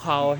How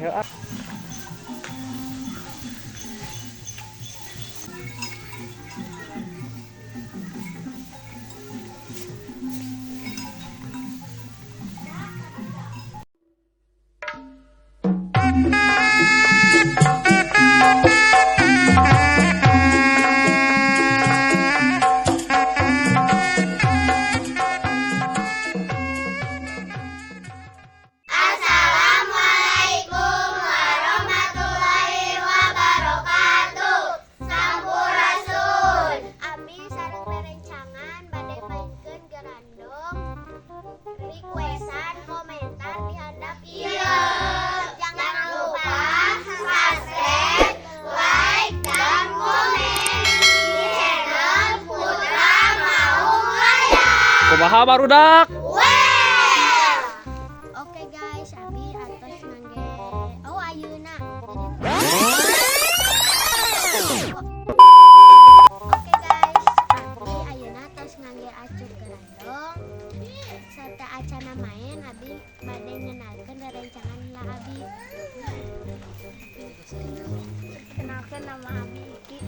Assalamualaikum warahmatullahi wabarakatuh. Sampurasun. Abi sareng rerencangan bade mainkeun gerandong. Requestan komentar di handap ieu. Jangan lupa subscribe, like, dan komen di channel Putra Mau Layar. kumaha barudak? Oke guys, Abi atas ngangge. Oh ayeuna. Oke guys, Abi ayeuna tos ngangge acup gerandong. Sarta acana main Abi bade ngenalkeun rerencangan lah Abi. Kenalkeun nama Abi Iki.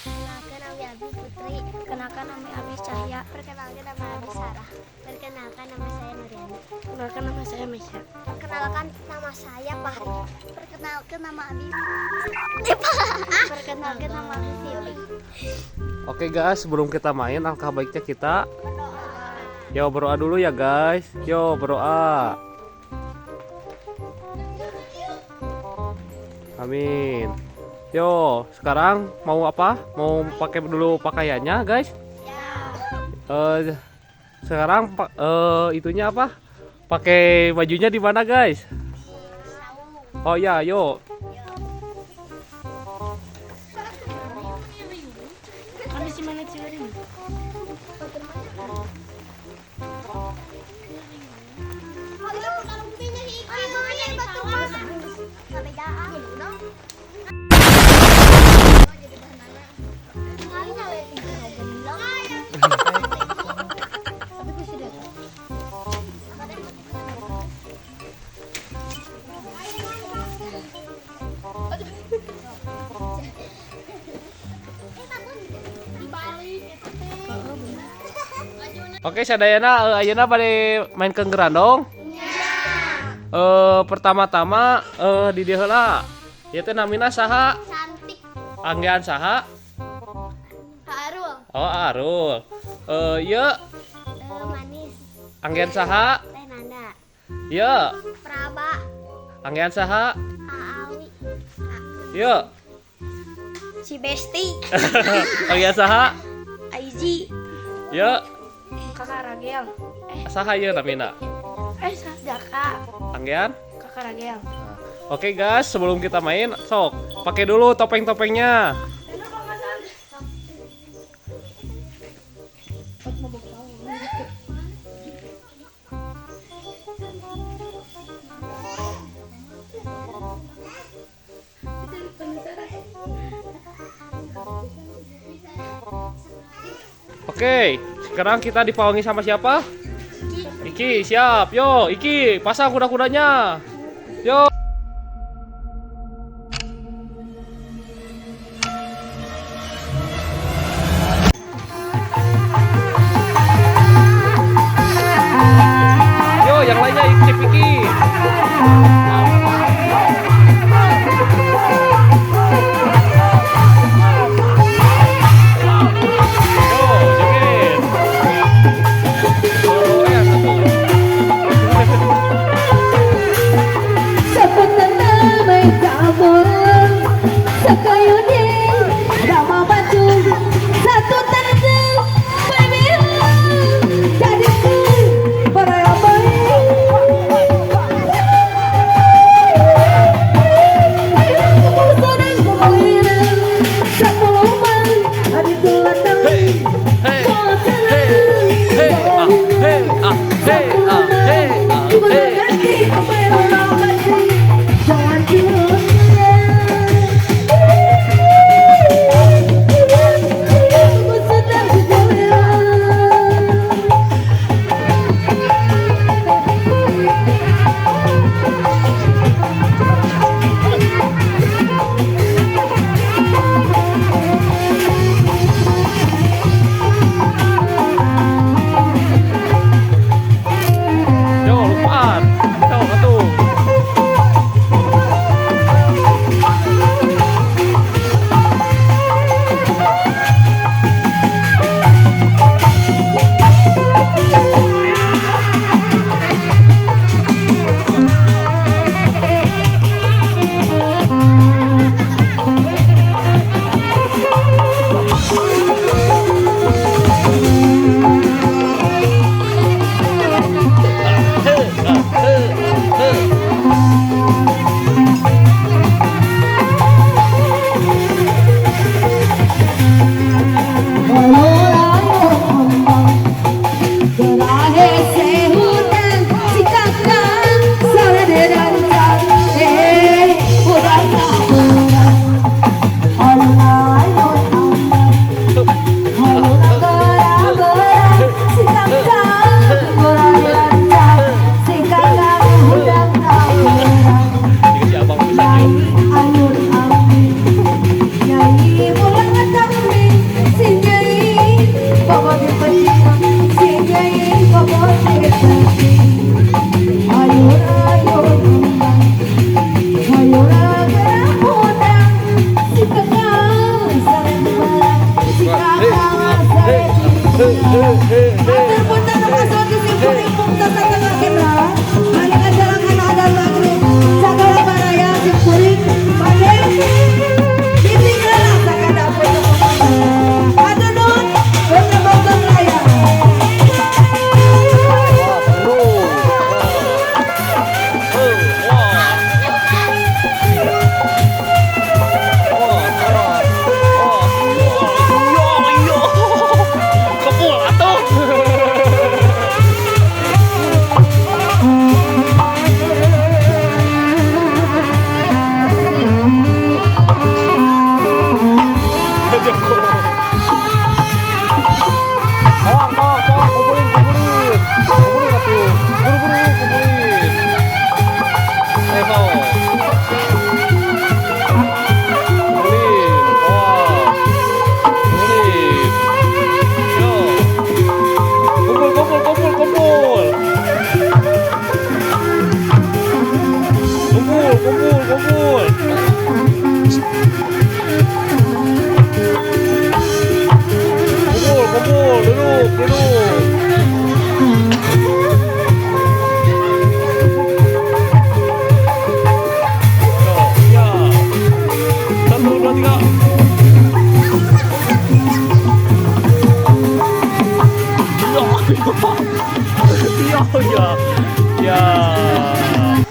Kenalkeun nama Abi Putri. Kenalkan nama Abi Cahya. Perkenalkan nama Abi Sarah. Perkenalkan nama saya Nuriani. Perkenalkan nama saya Mesya. Perkenalkan nama saya Fahri. Perkenalkan nama Abi. Perkenalkan nama Abi Fili. Oke guys, sebelum kita main alangkah baiknya kita berdoa dulu ya guys. Berdoa. Amin. Sekarang mau apa? Mau pakai dulu pakaiannya guys. Sekarang itunya apa? Pakai bajunya di mana guys? Oh ya, yuk. Oke, sadayana ayeuna bade main ke gerandong. Pertama-tama di dieu heula. Ieu teh namina saha? Cantik. Anggean saha? Arul. Oh, Arul. Ieu Manis. anggean saha? Teh Nanda. Ieu Praba. anggean saha? Aali. Ieu Si Besti. anggean saha? Aiji. Ieu Kakak Ragel. saha ieu namina? Jaka. Anggean? Kakak Ragel. Oke guys, sebelum kita main, sok pakai dulu topeng-topengnya. Oke, sekarang kita dipawangi sama siapa? Iki, siap. Yo, Iki, pasang kuda-kudanya. Yo. Yo, yang lainnya ikut Iki. Yo, joget. Revo. Nulin, awas. Nulin. Yo. Kumpul, kumpul, kumpul, kumpul. Kumpul, kumpul, kumpul. Kumpul, kumpul, duduk, duduk. Yo, ya. 1, 2, 3. Yo, ya. Ya.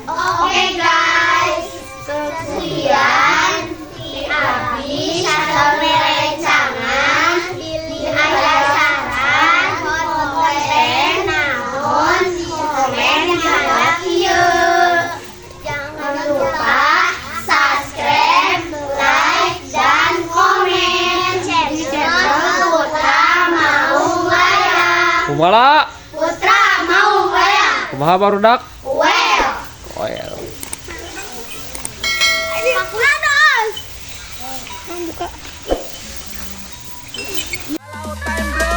Oke guys, sekian di habis atau merencangan pilih ayah saran konten namun komen jawab yuk. Jangan lupa subscribe, like, dan komen channel Putra Mau Wayang. Kumala. Putra Mau Wayang. Kumaha barudak? Well. Well. Panas. Buka. Kalau time